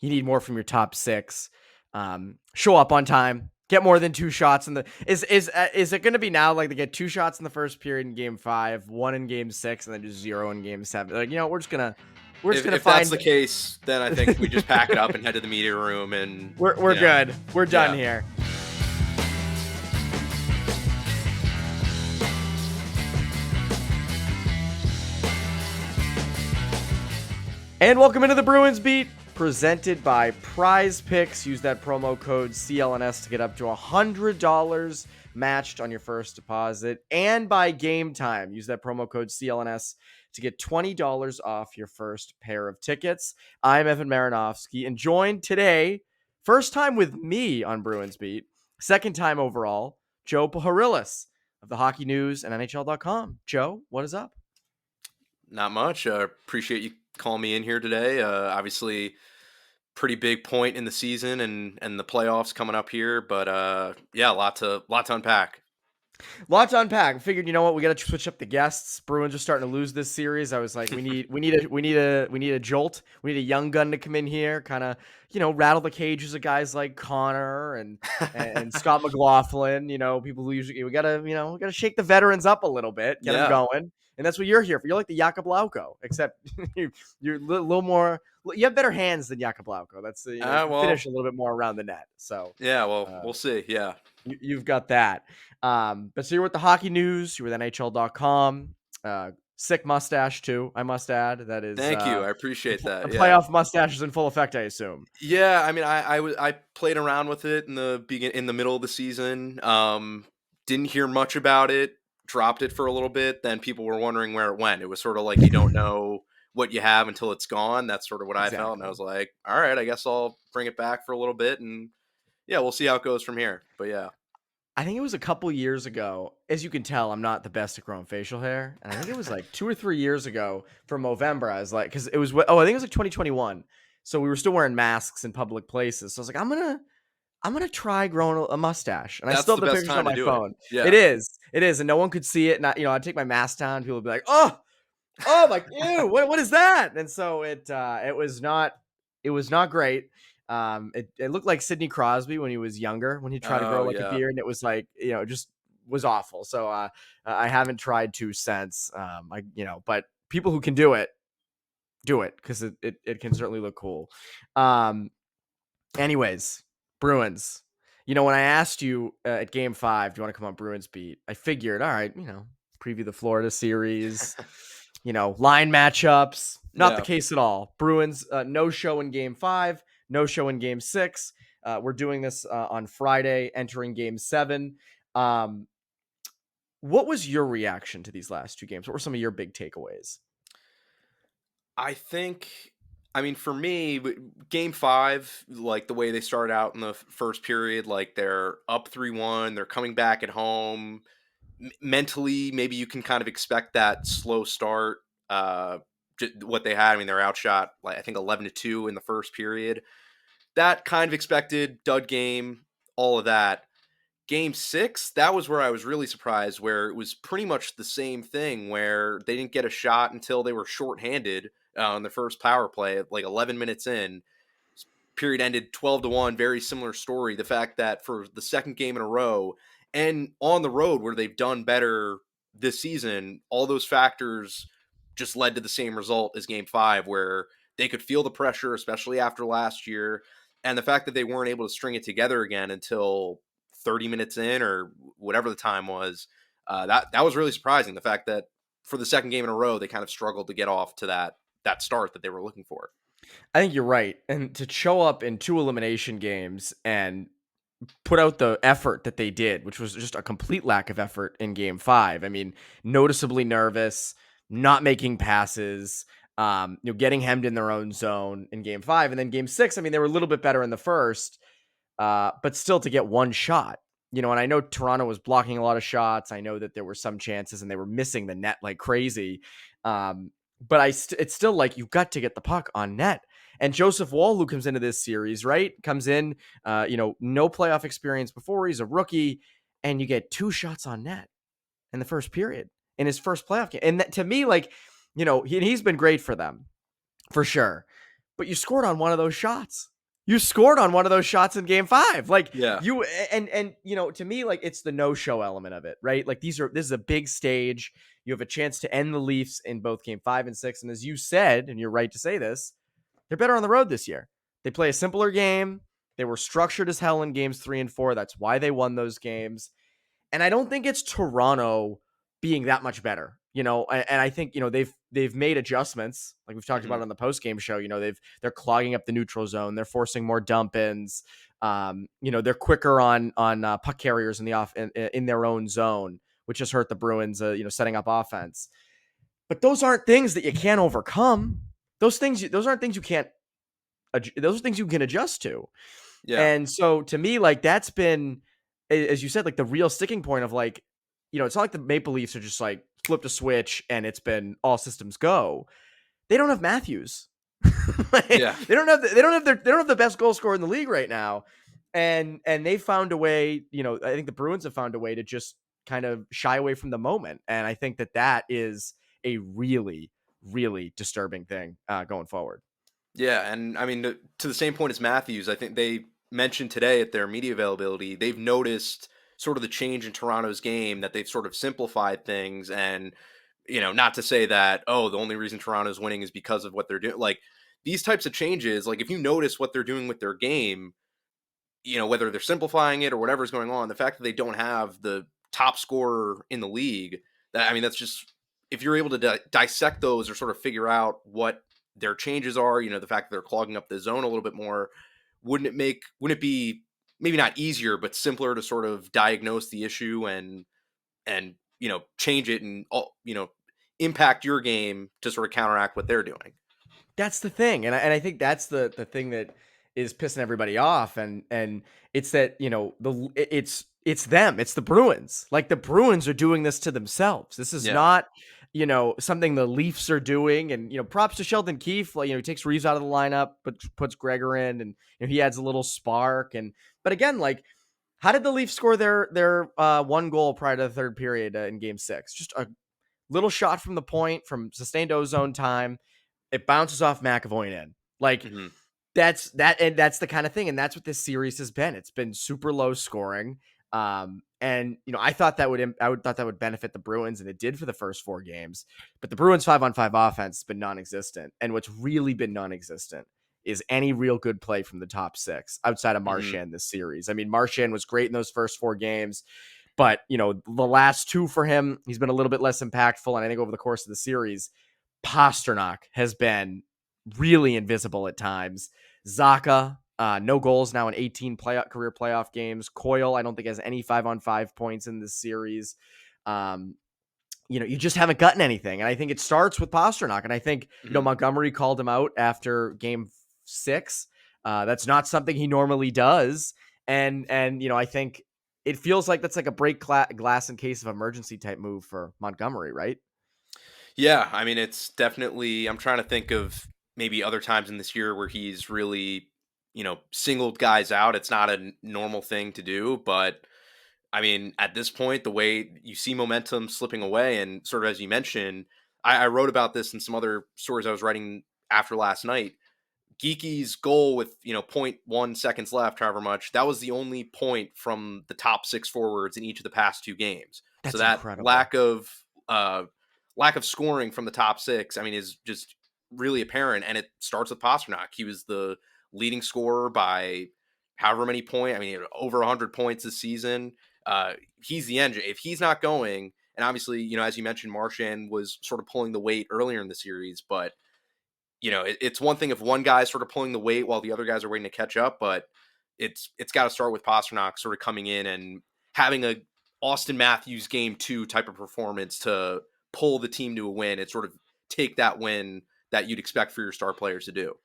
You need more from your top six. Show up on time. Get more than 2 shots in the is it going to be now like they get 2 shots in the first period in game 5, 1 in game 6, and then just 0 in game 7? Like, we're just gonna If that's find the case, then I think we just pack it up and head to the media room, and we're good. We're done here. And welcome into the Bruins Beat, presented by Prize Picks. Use that promo code CLNS to get up to $100 matched on your first deposit. And by Game Time, use that promo code CLNS to get $20 off your first pair of tickets. I'm Evan Marinofsky, and joined today, first time with me on Bruins Beat, second time overall, Joe Pohoryles of the Hockey News and NHL.com. Joe, what is up? Not much. Appreciate you calling me in here today. Obviously, pretty big point in the season and the playoffs coming up here, but yeah, a lot to unpack. Lots to unpack. I figured, you know what, we got to switch up the guests. Bruins are starting to lose this series. I was like, we need a jolt. We need a young gun to come in here, kind of, rattle the cages of guys like Connor and Scott McLaughlin. People who usually we gotta shake the veterans up a little bit, get them going. And that's what you're here for. You're like the Jakub Lauko, except you're a little more. You have better hands than Jakub Lauko. That's finish a little bit more around the net. So yeah, well, we'll see. Yeah, you've got that. But so you're with the Hockey News. You're with NHL.com. Sick mustache too, I must add. That is. Thank you. I appreciate that. The playoff mustache is in full effect, I assume. Yeah, I mean, I played around with it in the middle of the season. Didn't hear much about it. Dropped it for a little bit. Then people were wondering where it went. It was sort of like you don't know what you have until it's gone. That's sort of what I felt. And I was like, all right, I guess I'll bring it back for a little bit. And yeah, we'll see how it goes from here. But yeah. I think it was a couple years ago. As you can tell, I'm not the best at growing facial hair. And I think it was like 2 or 3 years ago for Movember. I was like, because it was, I think it was like 2021. So we were still wearing masks in public places. So I was like, I'm gonna try growing a mustache, and I still have the pictures on my phone. Yeah. It is, and no one could see it. And I'd take my mask down, people would be like, "Oh, like, ew, what is that?" And so it was not great. It looked like Sidney Crosby when he was younger, when he tried to grow like a beard, and it was like, just was awful. So I haven't tried to since. But people who can do it because it can certainly look cool. Anyways. Bruins. When I asked you at Game 5, do you want to come on Bruins Beat? I figured, all right, preview the Florida series, line matchups. Not the case at all. Bruins, no show in Game 5, no show in Game 6. We're doing this on Friday, entering Game 7. What was your reaction to these last 2 games? What were some of your big takeaways? I mean, for me, Game 5, like the way they started out in the first period, like they're up 3-1, they're coming back at home. Mentally, maybe you can kind of expect that slow start. What they had, I mean, they're outshot, like I think 11-2 in the first period. That kind of expected, dud game, all of that. Game 6, that was where I was really surprised, where it was pretty much the same thing, where they didn't get a shot until they were shorthanded on the first power play, like 11 minutes in. Period ended 12-1. Very similar story. The fact that for the second game in a row and on the road where they've done better this season, all those factors just led to the same result as Game 5, where they could feel the pressure, especially after last year. And the fact that they weren't able to string it together again until 30 minutes in or whatever the time was, that was really surprising. The fact that for the second game in a row, they kind of struggled to get off to that start that they were looking for. I think you're right. And to show up in 2 elimination games and put out the effort that they did, which was just a complete lack of effort in Game 5. I mean, noticeably nervous, not making passes, getting hemmed in their own zone in Game 5. And then Game 6, I mean, they were a little bit better in the first, but still to get one shot. And I know Toronto was blocking a lot of shots. I know that there were some chances and they were missing the net like crazy. But it's still like, you've got to get the puck on net. And Joseph Woll, who comes into this series, right, comes in, no playoff experience before. He's a rookie, and you get 2 shots on net in the first period in his first playoff game. And that, to me, like, he's been great for them, for sure. But you scored on one of those shots. You scored on one of those shots in game 5. Like Yeah. you and to me, like it's the no-show element of it, right? Like this is a big stage. You have a chance to end the Leafs in both game 5 and 6. And as you said, and you're right to say this, they're better on the road this year. They play a simpler game. They were structured as hell in games 3 and 4. That's why they won those games. And I don't think it's Toronto being that much better, and I think, they've made adjustments like we've talked Hmm. about on the post-game show. They're clogging up the neutral zone. They're forcing more dump ins. They're quicker on puck carriers in their own zone, which has hurt the Bruins, setting up offense. But those aren't things that you can't overcome. Those aren't things you can't, those are things you can adjust to. Yeah. And so to me, like that's been, as you said, like the real sticking point of like, it's not like the Maple Leafs are just like flipped a switch and it's been all systems go. They don't have Matthews. Yeah. They don't have the best goal scorer in the league right now. And they found a way, I think the Bruins have found a way to just kind of shy away from the moment. And I think that is a really, really disturbing thing going forward. Yeah, and I mean, to the same point as Matthews, I think they mentioned today at their media availability, they've noticed sort of the change in Toronto's game, that they've sort of simplified things. And, not to say that, oh, the only reason Toronto's winning is because of what they're doing. Like, these types of changes, like if you notice what they're doing with their game, whether they're simplifying it or whatever's going on, the fact that they don't have the top scorer in the league, I mean, that's just, if you're able to dissect those or sort of figure out what their changes are, the fact that they're clogging up the zone a little bit more, wouldn't it be maybe not easier, but simpler to sort of diagnose the issue and change it and impact your game to sort of counteract what they're doing? That's the thing, and I think that's the thing that is pissing everybody off, and it's that it's them, it's the Bruins. Like the Bruins are doing this to themselves. This is Yeah. not something the Leafs are doing, and props to Sheldon Keefe. Like he takes Reeves out of the lineup, but puts Gregor in, and he adds a little spark. But again, like how did the Leafs score their one goal prior to the third period in Game 6? Just a little shot from the point from sustained ozone time. It bounces off McAvoy and in. Like Hmm. that's the kind of thing, and that's what this series has been. It's been super low scoring. And I thought that would benefit the Bruins, and it did for the first 4 games. But the Bruins 5-on-5 offense has been non-existent, and what's really been non-existent is any real good play from the top 6 outside of Hmm. Marchand this series. I mean, Marchand was great in those first 4 games, but the last 2 for him, he's been a little bit less impactful. And I think over the course of the series, Pastrnak has been really invisible at times. Zaka, no goals now in 18 career playoff games. Coyle, I don't think has any 5-on-5 points in this series. You just haven't gotten anything. And I think it starts with Pastrnak. And I think, Hmm. Montgomery called him out after game 6. That's not something he normally does. And I think it feels like that's like a break glass in case of emergency type move for Montgomery, right? Yeah, I mean, it's definitely. I'm trying to think of maybe other times in this year where he's really, singled guys out. It's not a normal thing to do, but I mean, at this point, the way you see momentum slipping away, and sort of as you mentioned, I wrote about this in some other stories I was writing after last night. Geeky's goal with zero point 0.1 seconds left, however much, that was the only point from the top 6 forwards in each of the past 2 games. So That's that incredible. uh, lack of scoring from the top 6, I mean, is just really apparent. And it starts with Pastrnak. He was the leading scorer by however many points. I mean, over 100 points this season. He's the engine. If he's not going, and obviously, as you mentioned, Marchand was sort of pulling the weight earlier in the series, but it's one thing if one guy's sort of pulling the weight while the other guys are waiting to catch up, but it's got to start with Pastrnak sort of coming in and having a Austin Matthews game 2 type of performance to pull the team to a win. It sort of take that win that you'd expect for your star players to do.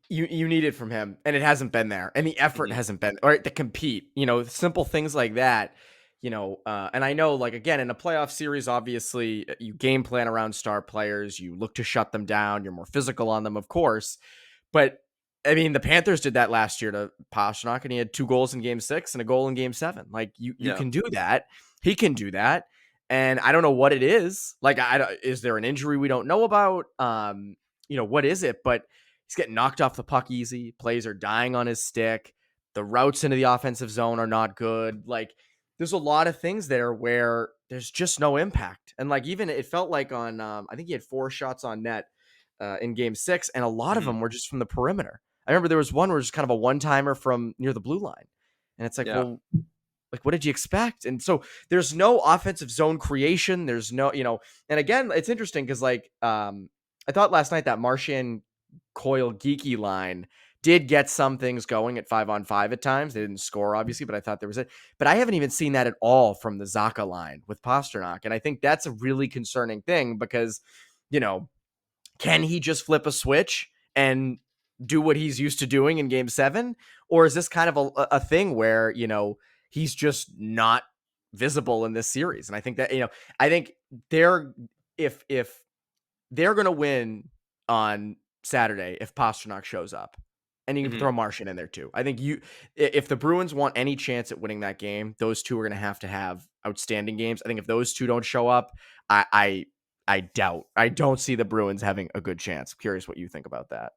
You need it from him, and it hasn't been there, and the effort Hmm. hasn't been all right to compete. Simple things like that. And I know, like again, in a playoff series, obviously you game plan around star players. You look to shut them down. You're more physical on them, of course. But I mean, the Panthers did that last year to Pastrnak, and he had 2 goals in Game 6 and a goal in Game 7. Like you Yeah. can do that. He can do that, and I don't know what it is. Like, is there an injury we don't know about? What is it? But He's getting knocked off the puck easy. Plays are dying on his stick. The routes into the offensive zone are not good. Like, there's a lot of things there where there's just no impact. And like, even it felt like on, I think he had 4 shots on net in game 6, and a lot of Mhm. them were just from the perimeter. I remember there was one where it was kind of a one-timer from near the blue line. And it's like, Yeah. well, like, what did you expect? And so there's no offensive zone creation. There's no, and again, it's interesting because like, I thought last night that Martian Coyle geeky line did get some things going at 5-on-5 at times. They didn't score, obviously, but I thought there was it. But I haven't even seen that at all from the Zaka line with Pastrnak. And I think that's a really concerning thing because, you know, can he just flip a switch and do what he's used to doing in game 7? Or is this kind of a thing where, he's just not visible in this series? And I think that, I think they're, if they're going to win on Saturday, if Pastrnak shows up, and you can Mhm. throw Martian in there too. I think if the Bruins want any chance at winning that game, those two are going to have outstanding games. I think if those two don't show up, I doubt. I don't see the Bruins having a good chance. I'm curious what you think about that.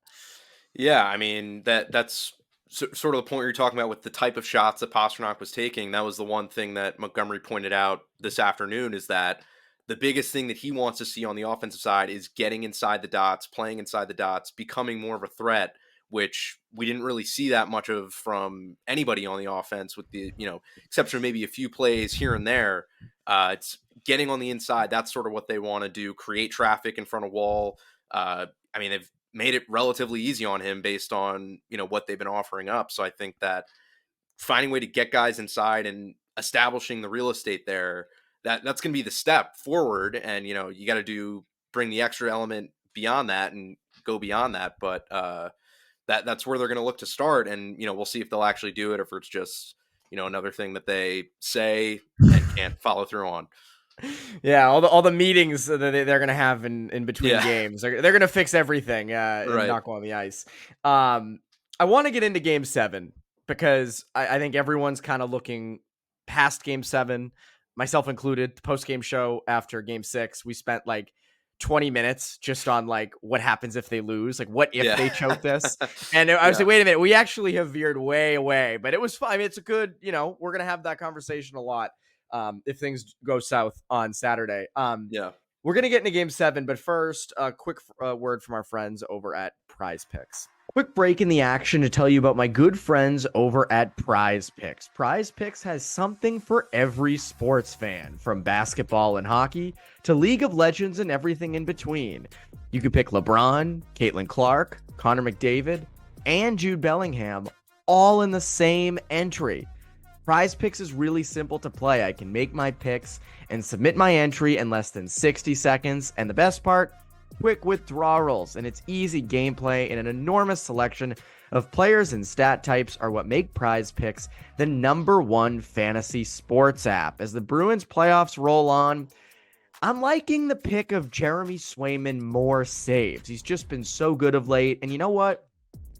Yeah, I mean that's sort of the point you're talking about with the type of shots that Pastrnak was taking. That was the one thing that Montgomery pointed out this afternoon is that the biggest thing that he wants to see on the offensive side is getting inside the dots, playing inside the dots, becoming more of a threat, which we didn't really see that much of from anybody on the offense, with the exception of maybe a few plays here and there. It's getting on the inside. That's sort of what they want to do: create traffic in front of wall. I mean, they've made it relatively easy on him based on what they've been offering up. So I think that finding a way to get guys inside and establishing the real estate there, that's going to be the step forward. And you got to bring the extra element beyond that and go beyond that. But that's where they're going to look to start. And we'll see if they'll actually do it, or if it's just another thing that they say and can't follow through on. Yeah, all the meetings that they're gonna have in between Yeah. games. They're gonna fix everything and Right. not go on the ice. I want to get into Game 7 because I think everyone's kind of looking past Game 7, myself included. The post game show after Game 6, we spent like 20 minutes just on like what happens if they lose, like what if Yeah. they choke this. And I was Yeah. like, wait a minute, we actually have veered way away, but it was fun. I mean, it's a good, we're gonna have that conversation a lot if things go south on Saturday. Yeah. We're going to get into Game 7, but first, a quick word from our friends over at Prize Picks. Quick break in the action to tell you about my good friends over at Prize Picks. Prize Picks has something for every sports fan, from basketball and hockey to League of Legends and everything in between. You can pick LeBron, Caitlin Clark, Connor McDavid, and Jude Bellingham all in the same entry. Prize Picks is really simple to play. I can make my picks and submit my entry in less than 60 seconds. And the best part, quick withdrawals. And its easy gameplay and an enormous selection of players and stat types are what make Prize Picks the #1 fantasy sports app. As the Bruins playoffs roll on, I'm liking the pick of Jeremy Swayman more saves. He's just been so good of late. And you know what?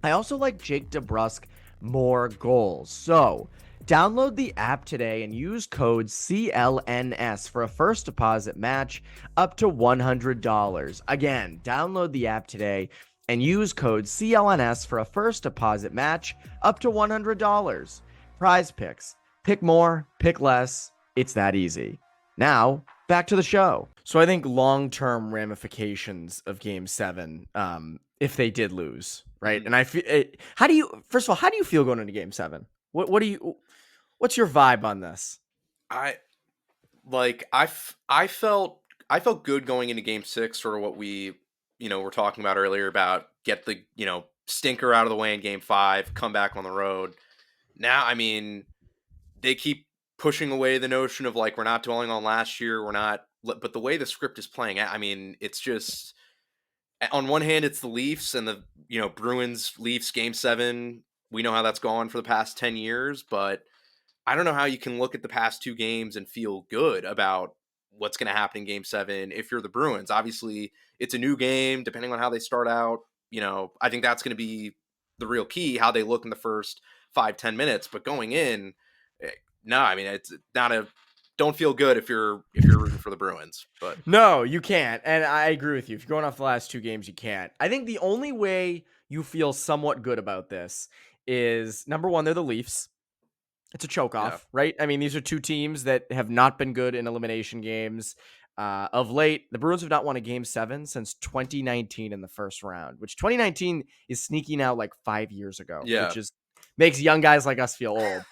I also like Jake DeBrusk more goals. So download the app today and use code CLNS for a first deposit match up to $100. Again, download the app today and use code CLNS for a first deposit match up to $100. Prize Picks. Pick more, pick less. It's that easy. Now, back to the show. So I think long-term ramifications of Game 7, if they did lose, right? Mhm. And I feel, first of all, how do you feel going into Game 7? What's your vibe on this? I I felt good going into game 6, sort of what we were talking about earlier, about get the stinker out of the way in game 5, come back on the road. Now, I mean, they keep pushing away the notion of like, we're not dwelling on last year, we're not, but the way the script is playing, I mean, it's just, on one hand it's the Leafs and the Bruins Leafs game 7. We know how that's gone for the past 10 years, but I don't know how you can look at the past 2 games and feel good about what's going to happen in game 7 if you're the Bruins. Obviously, it's a new game. Depending on how they start out, I think that's going to be the real key, how they look in the first 5-10 minutes. But going in, no, I mean, it's not a, don't feel good if you're rooting for the Bruins. But No, you can't. And I agree with you. If you're going off the last 2 games, you can't. I think the only way you feel somewhat good about this is number one, they're the Leafs. It's a choke Yeah. off, right? I mean, these are two teams that have not been good in elimination games. Of late, the Bruins have not won a game seven since 2019 in the first round, which 2019 is sneaky now like 5 years ago, Yeah. which is makes young guys like us feel old.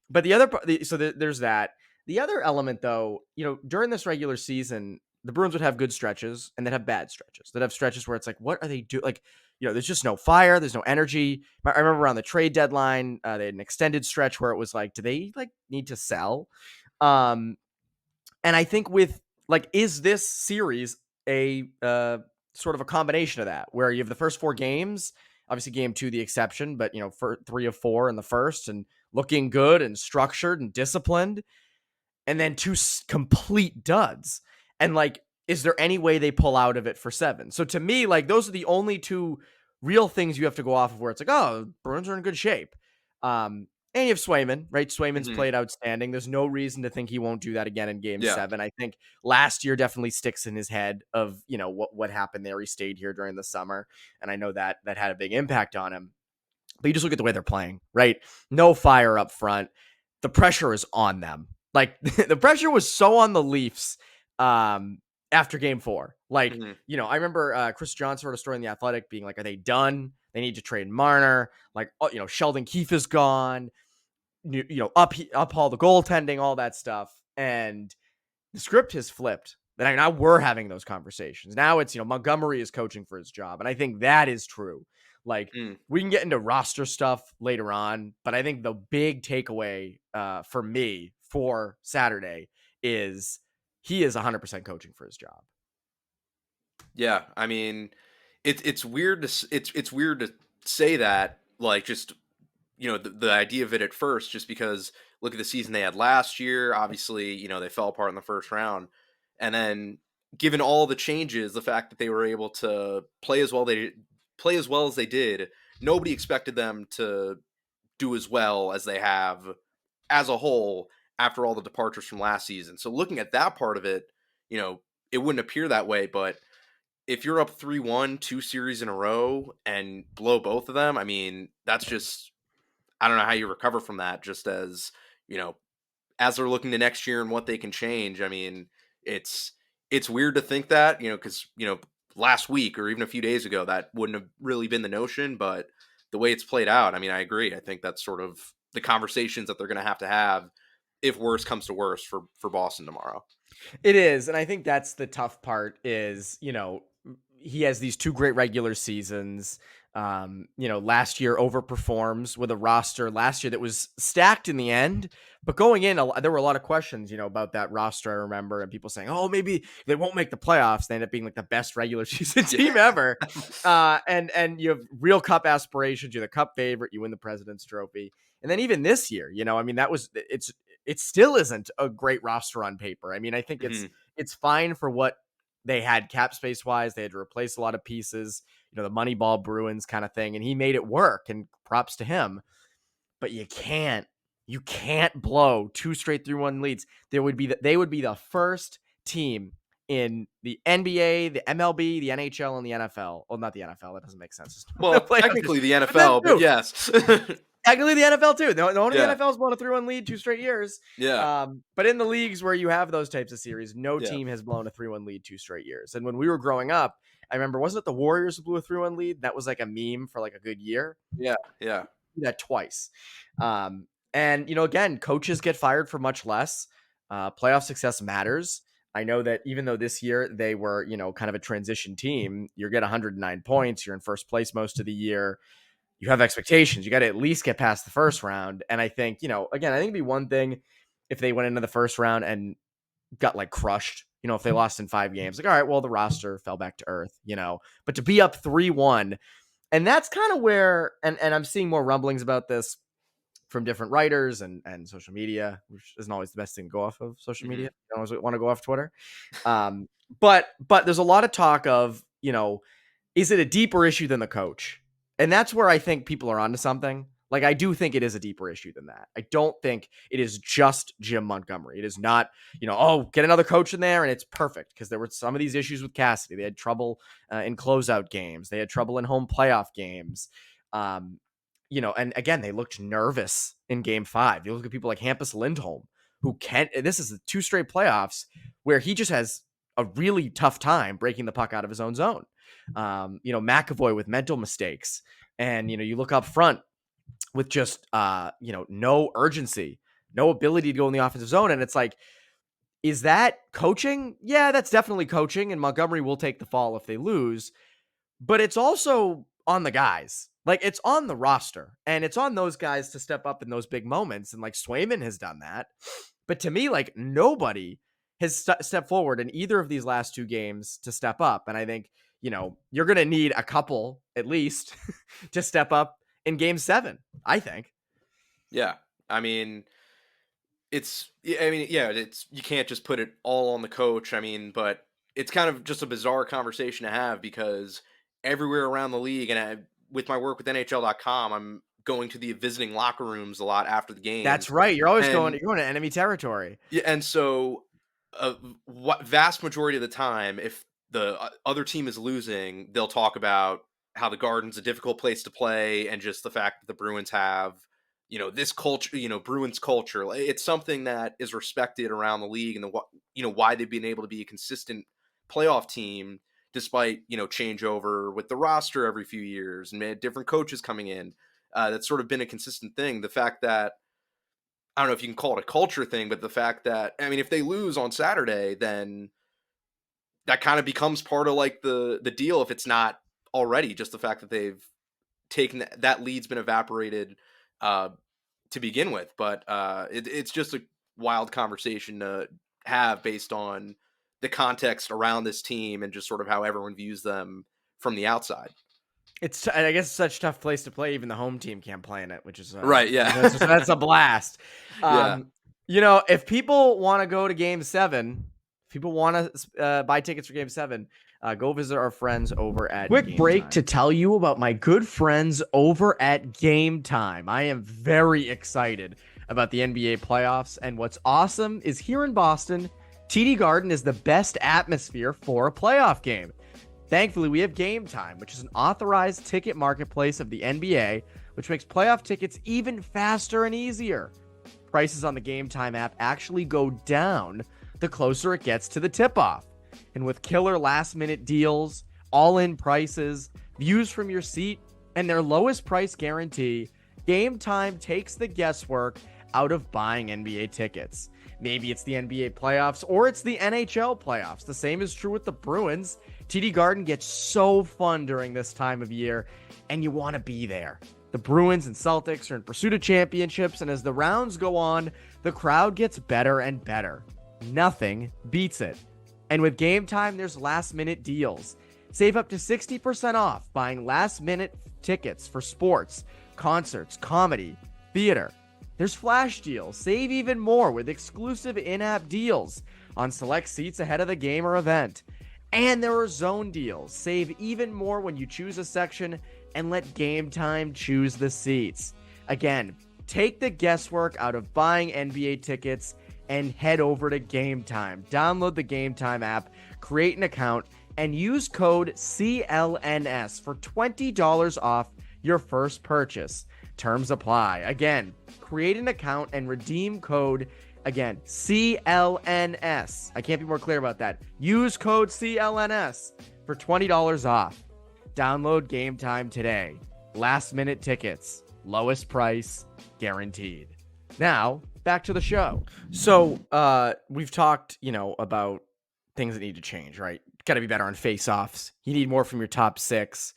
But the other part, there's that. The other element, though, during this regular season, the Bruins would have good stretches and they'd have bad stretches. They'd have stretches where it's like, what are they doing? Like, there's just no fire. There's no energy. I remember around the trade deadline, they had an extended stretch where it was like, do they like need to sell? Um, and I think with like, is this series a sort of a combination of that, where you have the first four games, obviously game two the exception, but for 3 of 4 in the first and looking good and structured and disciplined, and then two complete duds. And like, is there any way they pull out of it for 7? So to me, like, those are the only two real things you have to go off of where it's like, oh, Bruins are in good shape. And you have Swayman, right? Swayman's Mhm. played outstanding. There's no reason to think he won't do that again in game Yeah. 7. I think last year definitely sticks in his head of, what happened there. He stayed here during the summer. And I know that had a big impact on him. But you just look at the way they're playing, right? No fire up front. The pressure is on them. Like the pressure was so on the Leafs after game 4. Like, Mhm. I remember Chris Johnson wrote a story in The Athletic being like, are they done? They need to trade Marner. Like, Sheldon Keefe is gone. Uphaul the goaltending, all that stuff. And the script has flipped. That now we're having those conversations. Now it's, Montgomery is coaching for his job. And I think that is true. Like, Mm. we can get into roster stuff later on, but I think the big takeaway for me for Saturday is he is 100% coaching for his job. Yeah. I mean, it's weird it's weird to say that, like, just the idea of it at first, just because look at the season they had last year. Obviously, they fell apart in the first round, and then given all the changes, the fact that they were able to play as well as they did, nobody expected them to do as well as they have as a whole after all the departures from last season. So looking at that part of it, it wouldn't appear that way, but if you're up 3-1 2 series in a row and blow both of them, I mean, that's just, I don't know how you recover from that, just you know, as they're looking to next year and what they can change. I mean, it's weird to think that, because, last week or even a few days ago, that wouldn't have really been the notion, but the way it's played out, I mean, I agree. I think that's sort of the conversations that they're going to have if worse comes to worse for Boston tomorrow. It is, and I think that's the tough part is, he has these two great regular seasons. Last year overperforms with a roster last year that was stacked in the end, but going in, there were a lot of questions, about that roster. I remember, and people saying, "Oh, maybe they won't make the playoffs." They end up being like the best regular season team ever. And you have real cup aspirations. You're the cup favorite. You win the President's Trophy, and then even this year, I mean, it still isn't a great roster on paper. I mean, I think Mhm. it's fine for what they had cap space wise. They had to replace a lot of pieces, the Moneyball Bruins kind of thing, and he made it work. And props to him. But you can't blow 2 straight 3-1 leads. They would be the first team in the NBA, the MLB, the NHL, and the NFL. Well, not the NFL. That doesn't make sense. The Well, playoffs, technically the but then NFL, but too. yes. Technically, the NFL too. No one in the Yeah. NFL has blown a 3-1 lead 2 straight years. Yeah. But in the leagues where you have those types of series, no Yeah. team has blown a 3-1 lead 2 straight years. And when we were growing up, I remember, wasn't it the Warriors who blew a 3-1 lead? That was like a meme for like a good year. Yeah. Yeah. That twice. And again, coaches get fired for much less. Playoff success matters. I know that even though this year they were, kind of a transition team, you get 109 points. You're in first place most of the year. You have expectations. You got to at least get past the first round. And I think, again, I think it'd be one thing if they went into the first round and got like crushed, if they lost in 5 games, like, all right, well, the roster fell back to earth, but to be up 3-1, and that's kind of where, and I'm seeing more rumblings about this from different writers and social media, which isn't always the best thing to go off of social media. Mhm. You don't always want to go off Twitter. But there's a lot of talk of, is it a deeper issue than the coach? And that's where I think people are onto something. Like, I do think it is a deeper issue than that. I don't think it is just Jim Montgomery. It is not, oh, get another coach in there and it's perfect, because there were some of these issues with Cassidy. They had trouble in closeout games. They had trouble in home playoff games. And again, they looked nervous in game 5. You look at people like Hampus Lindholm, this is the 2 straight playoffs where he just has a really tough time breaking the puck out of his own zone. McAvoy with mental mistakes. And, you look up front with just, no urgency, no ability to go in the offensive zone. And it's like, is that coaching? Yeah, that's definitely coaching. And Montgomery will take the fall if they lose. But it's also on the guys. Like, it's on the roster. And it's on those guys to step up in those big moments. And, like, Swayman has done that. But to me, like, nobody has stepped forward in either of these last 2 games to step up. And I think, you're going to need a couple at least to step up in game 7, I think. Yeah. I mean, it's you can't just put it all on the coach. I mean, but it's kind of just a bizarre conversation to have, because everywhere around the league, and with my work with NHL.com, I'm going to the visiting locker rooms a lot after the games. That's right. You're always going to enemy territory. Yeah, and so vast majority of the time, if the other team is losing, they'll talk about how the Garden's a difficult place to play, and just the fact that the Bruins have, this culture, Bruins culture. It's something that is respected around the league, and why they've been able to be a consistent playoff team despite, changeover with the roster every few years and different coaches coming in. That's sort of been a consistent thing. The fact that, I don't know if you can call it a culture thing, but the fact that, I mean, if they lose on Saturday, then that kind of becomes part of like the deal, if it's not already, just the fact that they've taken that lead's been evaporated to begin with. But it's just a wild conversation to have based on the context around this team and just sort of how everyone views them from the outside. I guess it's such a tough place to play. Even the home team can't play in it, which is right. Yeah, that's a blast. Yeah. If people want to go to game 7, if people want to buy tickets for game 7, go visit our friends over at Quick break to tell you about my good friends over at Game Time. I am very excited about the NBA playoffs, and what's awesome is here in Boston, TD Garden is the best atmosphere for a playoff game. Thankfully, we have Game Time, which is an authorized ticket marketplace of the NBA, which makes playoff tickets even faster and easier. Prices on the Game Time app actually go down the closer it gets to the tip-off. And with killer last-minute deals, all-in prices, views from your seat, and their lowest price guarantee, Game Time takes the guesswork out of buying NBA tickets. Maybe it's the NBA playoffs or it's the NHL playoffs. The same is true with the Bruins. TD Garden gets so fun during this time of year, and you want to be there. The Bruins and Celtics are in pursuit of championships, and as the rounds go on, the crowd gets better and better. Nothing beats it. And with Game Time, there's last-minute deals. Save up to 60% off buying last-minute tickets for sports, concerts, comedy, theater. There's flash deals. Save even more with exclusive in-app deals on select seats ahead of the game or event. And there are zone deals. Save even more when you choose a section and let Game Time choose the seats. Again, take the guesswork out of buying NBA tickets and head over to Game Time. Download the Game Time app, create an account, and use code CLNS for $20 off your first purchase. Terms apply. Again, create an account and redeem code, again, CLNS. I can't be more clear about that. Use code CLNS for $20 off. Download Game Time today. Last minute tickets. Lowest price guaranteed. Now, back to the show. So, we've talked, about things that need to change, right? Got to be better on face-offs. You need more from your top 6.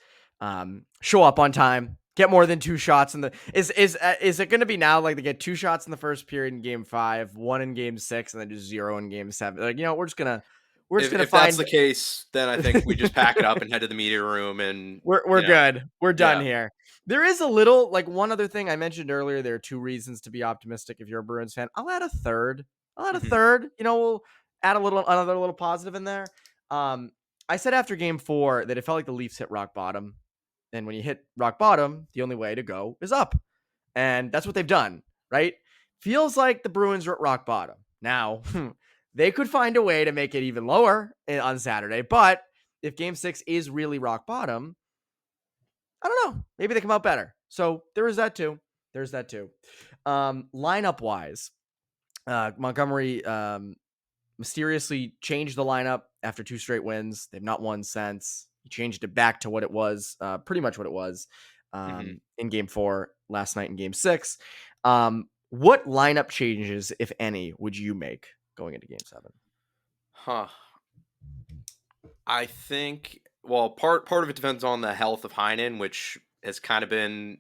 Show up on time. Get more than 2 shots in the. Is it going to be now like they get 2 shots in the first period in game 5, 1 in game 6, and then just 0 in game 7? Like, we're just gonna if find. That's the case, then I think we just pack it up and head to the media room, and we're good. We're done here. There is a little, like, one other thing I mentioned earlier. There are 2 reasons to be optimistic if you're a Bruins fan. I'll add a third. We'll add another little positive in there. I said after game 4 that it felt like the Leafs hit rock bottom. And when you hit rock bottom, the only way to go is up. And that's what they've done, right? Feels like the Bruins are at rock bottom. Now, they could find a way to make it even lower on Saturday, but if game 6 is really rock bottom, I don't know. Maybe they come out better. So there is that too. There's that too. Lineup wise, Montgomery mysteriously changed the lineup after 2 straight wins. They've not won since. He changed it back to what it was, pretty much what it was Hmm. in game 4 last night in game 6. What lineup changes, if any, would you make going into game 7? Huh. I think, well, part of it depends on the health of Heinen, which has kind of been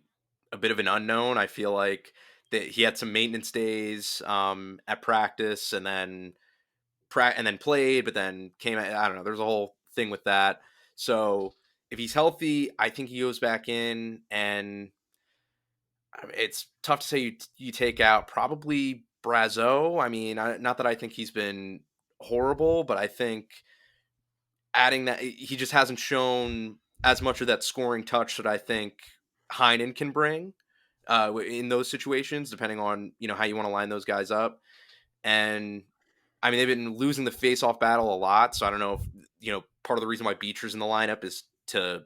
a bit of an unknown. I feel like that he had some maintenance days at practice, and then and then played, but then came. I don't know. There's a whole thing with that. So if he's healthy, I think he goes back in, and I mean, it's tough to say you take out probably Brazo. I mean, not that I think he's been horrible, but I think adding that, he just hasn't shown as much of that scoring touch that I think Heinen can bring in those situations, depending on how you want to line those guys up. And I mean, they've been losing the face-off battle a lot, so I don't know if part of the reason why Beecher's in the lineup is to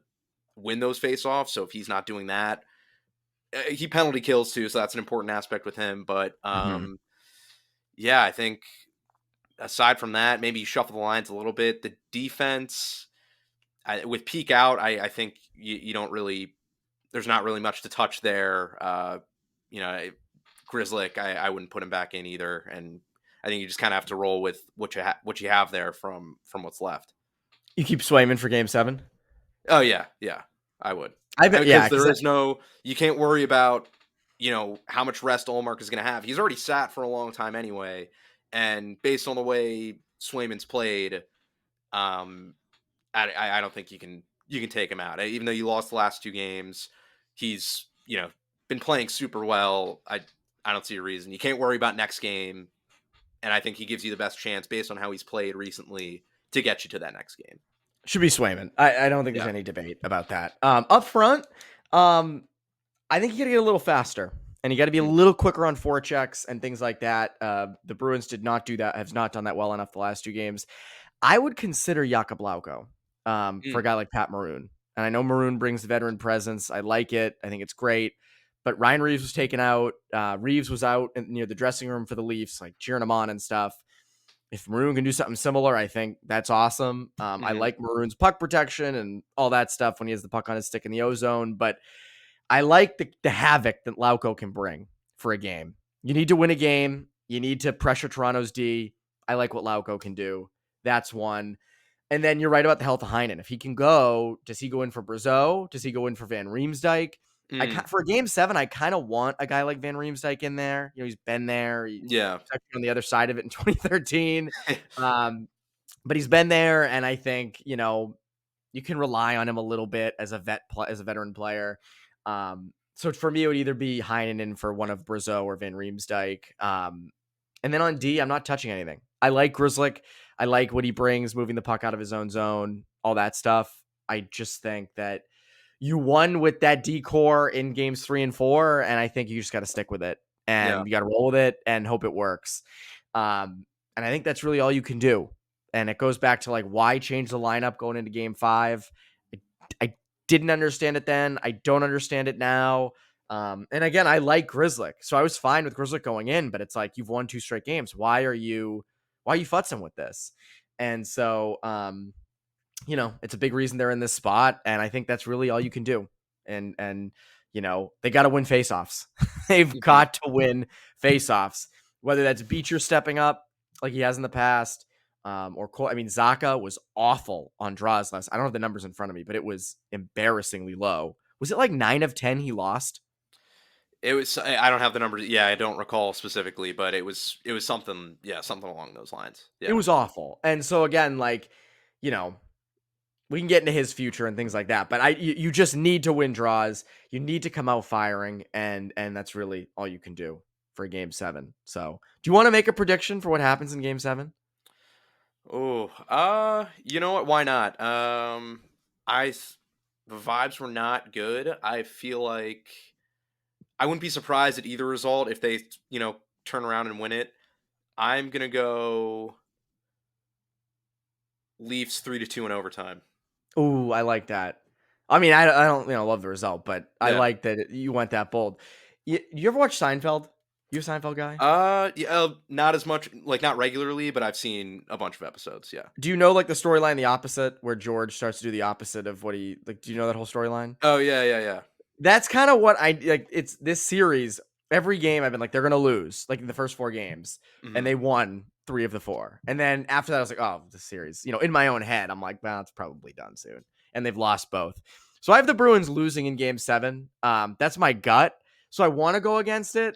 win those face-offs. So if he's not doing that, he penalty kills too, so that's an important aspect with him. But Mm-hmm. yeah, I think aside from that, maybe you shuffle the lines a little bit. The defense, with Peak out, I think you don't really. There's not really much to touch there. You know, Grizzlick, I wouldn't put him back in either, and I think you just kind of have to roll with what you have there from what's left. You keep Swayman for game 7? Oh yeah, yeah, I would. I I bet, mean, yeah, because because there is no, you can't worry about how much rest Olmark is going to have. He's already sat for a long time anyway, and based on the way Swayman's played, um, I don't think you can take him out. Even though you lost the last 2 games, he's been playing super well. I don't see a reason. You can't worry about next game, and I think he gives you the best chance based on how he's played recently to get you to that next game. should be Swayman. I don't think there's Yeah. any debate about that. Up front, I think you got to get a little faster and you got to be a Mm, little quicker on forechecks and things like that. The Bruins did not do that, have not done that well enough the last 2 games. I would consider Jakob Lauko for a mm, guy like Pat Maroon. And I know Maroon brings the veteran presence. I like it. I think it's great. But Ryan Reeves was taken out. Reeves was out near the dressing room for the Leafs, like cheering him on and stuff. If Maroon can do something similar, I think that's awesome. I mhm. like Maroon's puck protection and all that stuff when he has the puck on his stick in the ozone. But I like the havoc that Lauko can bring for a game. You need to win a game. You need to pressure Toronto's D. I like what Lauko can do. That's one. And then you're right about the health of Heinen. If he can go, does he go in for Brazeau? Does he go in for Van Riemsdyk? Mm, For game 7, I kind of want a guy like Van Riemsdyk in there. He's been there. He yeah. was actually on the other side of it in 2013. Um, but he's been there, and I think you can rely on him a little bit as a as a veteran player. So for me, it would either be Heinen in for one of Brazeau or Van Riemsdyk. And then on D, I'm not touching anything. I like Grizzlick. I like what he brings, moving the puck out of his own zone, all that stuff. I just think that you won with that D core in games 3 and 4, and I think you just got to stick with it Yeah. and you got to roll with it and hope it works. And I think that's really all you can do. And it goes back to like why change the lineup going into game 5. I didn't understand it then. I don't understand it now. And again, I like Grizzlick, so I was fine with Grizzlick going in. But it's like you've won 2 straight games. Why are you futzing with this? And so, it's a big reason they're in this spot, and I think that's really all you can do. And they got to win faceoffs. They've Mhm. got to win faceoffs, whether that's Beecher stepping up like he has in the past, or Cole. I mean, Zaka was awful on draws last. I don't have the numbers in front of me, but it was embarrassingly low. Was it like 9 of 10 he lost? It was. I don't have the numbers. Yeah, I don't recall specifically, but it was something. Yeah, something along those lines. It Yeah. was awful. And so again, like, you know, we can get into his future and things like that, but you just need to win draws. You need to come out firing, and that's really all you can do for game 7. So, do you want to make a prediction for what happens in game 7? Oh, you know what? Why not? I the vibes were not good. I feel like I wouldn't be surprised at either result if they, turn around and win it. I'm gonna go Leafs 3-2 in overtime. Ooh, I like that. I mean, I don't love the result, but I Yeah. like that you went that bold. You ever watch Seinfeld? You a Seinfeld guy? Yeah, not as much, like not regularly, but I've seen a bunch of episodes. Yeah. Do you know like the storyline the opposite where George starts to do the opposite of what he like? Do you know that whole storyline? Oh yeah, yeah, yeah. That's kind of what I like. It's this series. Every game I've been like, they're gonna lose, like in the first 4 games, and Hmm. they won 3 of the 4. And then after that, I was like, oh, the series. In my own head, I'm like, well, it's probably done soon. And they've lost both. So I have the Bruins losing in Game 7. That's my gut. So I want to go against it,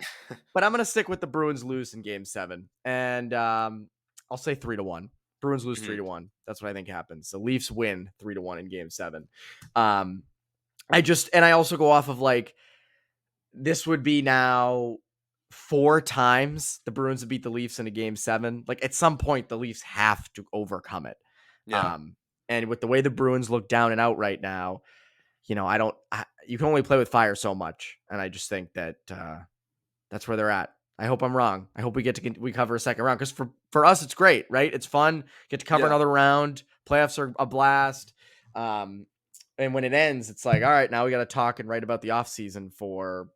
but I'm gonna stick with the Bruins lose in Game 7, and I'll say 3-1. Bruins lose Hmm. 3-1. That's what I think happens. The Leafs win 3-1 in Game 7. I also go off of like this would be now 4 times the Bruins have beat the Leafs in a Game 7. Like at some point, the Leafs have to overcome it. Yeah. Um, and with the way the Bruins look down and out right now, you can only play with fire so much, and I just think that that's where they're at. I hope I'm wrong. I hope we cover a second round because for us it's great, right? It's fun. Get to cover Yeah. another round. Playoffs are a blast. And when it ends, it's like, all right, now we got to talk and write about the off season for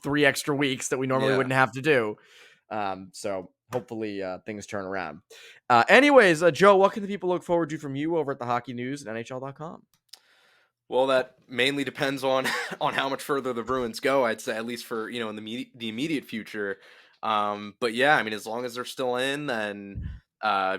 3 extra weeks that we normally Yeah. wouldn't have to do. So hopefully things turn around. Anyways, Joe, what can the people look forward to from you over at the Hockey News and NHL.com? Well, that mainly depends on on how much further the Bruins go. I'd say at least for in the immediate future. But yeah, I mean, as long as they're still in, then uh,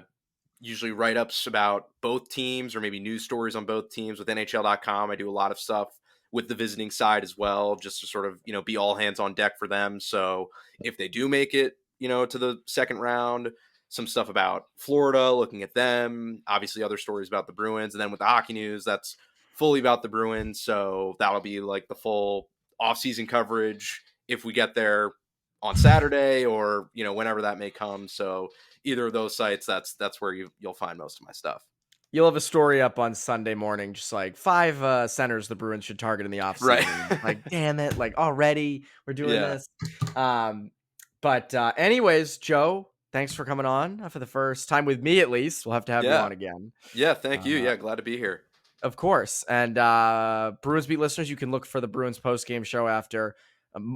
usually write ups about both teams or maybe news stories on both teams with NHL.com. I do a lot of stuff with the visiting side as well, just to sort of be all hands on deck for them. So if they do make it, to the second round, some stuff about Florida, looking at them, obviously other stories about the Bruins, and then with the Hockey News, that's fully about the Bruins. So that'll be like the full off-season coverage if we get there on Saturday or whenever that may come. So either of those sites, that's where you'll find most of my stuff. You'll have a story up on Sunday morning, just like 5 centers the Bruins should target in the Right. offseason. Like, damn it, like already we're doing Yeah. this. But anyways, Joe, thanks for coming on for the first time with me, at least. We'll have to have you Yeah. on again. Yeah. Thank you. Uh, Yeah. Glad to be here. Of course. And Bruins Beat listeners, you can look for the Bruins post-game show after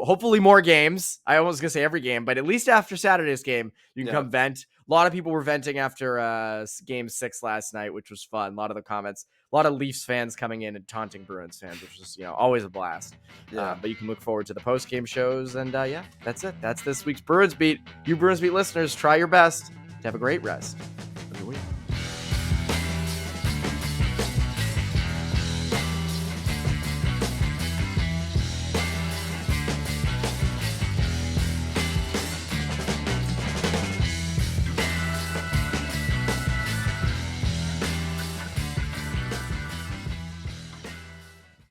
hopefully more games. I was going to say every game, but at least after Saturday's game, you can Yeah. come vent. A lot of people were venting after Game 6 last night, which was fun. A lot of the comments, a lot of Leafs fans coming in and taunting Bruins fans, which was, always a blast. Yeah. But you can look forward to the post-game shows. And yeah, that's it. That's this week's Bruins Beat. You Bruins Beat listeners, try your best to have a great rest